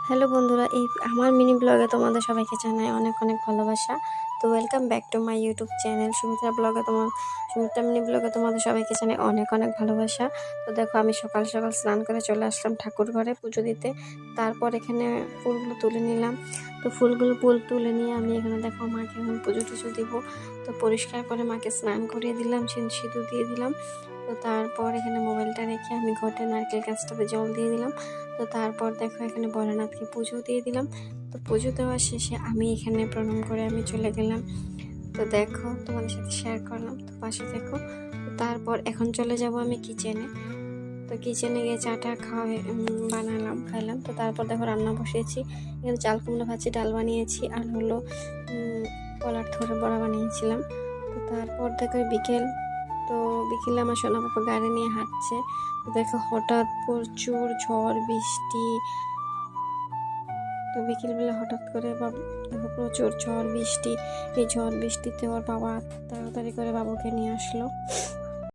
Hello বন্ধুরা, এই আমার মিনি ব্লগে তোমাদের সবাইকে জানাই অনেক অনেক ভালোবাসা। তো welcome back to my YouTube channel Sumitra mini ব্লগে তোমাদের সবাইকে জানাই অনেক অনেক ভালোবাসা। তো দেখো, আমি সকাল সকাল স্নান করে চলে আসলাম ঠাকুর ঘরে পুজো দিতে। তারপর এখানে ফুলগুলো তুলে নিলাম। তো ফুল তুলে নিয়ে আমি এখানে দেখো মাকে এখন পুজো টুজো দিব। তো পরিষ্কার করে মাকে স্নান করিয়ে দিলাম, সিঁদুর দিয়ে দিলাম। তো তারপর এখানে মোবাইলটা রেখে আমি ঘটে নারকেল গাছটাতে জল দিয়ে দিলাম। তো তারপর দেখো এখানে ভোলানাথকে পুজো দিয়ে দিলাম। তো পুজো দেওয়ার শেষে আমি এখানে প্রণাম করে আমি চলে গেলাম। তো দেখো, তোমাদের সাথে শেয়ার করলাম, তো পাশে দেখো। তারপর এখন চলে যাব আমি কিচেনে। তো কিচেনে গিয়ে চাটা খাইলাম। তো তারপর দেখো রান্না বসিয়েছি। এখানে চাল কুমড়ো ভাজি, ডাল বানিয়েছি, আর হলো কলার থোড়ে বড়া বানিয়েছিলাম। তো তারপর দেখো বিকেল। তো বিকেলে আমার সোনা পাপা গাড়ি নিয়ে হাঁটছে। তো দেখো হঠাৎ প্রচুর ঝড় বৃষ্টি। তো বিকেলবেলা হঠাৎ করে দেখো প্রচুর ঝড় বৃষ্টি। এই ঝড় বৃষ্টিতে ওর বাবা তাড়াতাড়ি করে বাবুকে নিয়ে আসলো।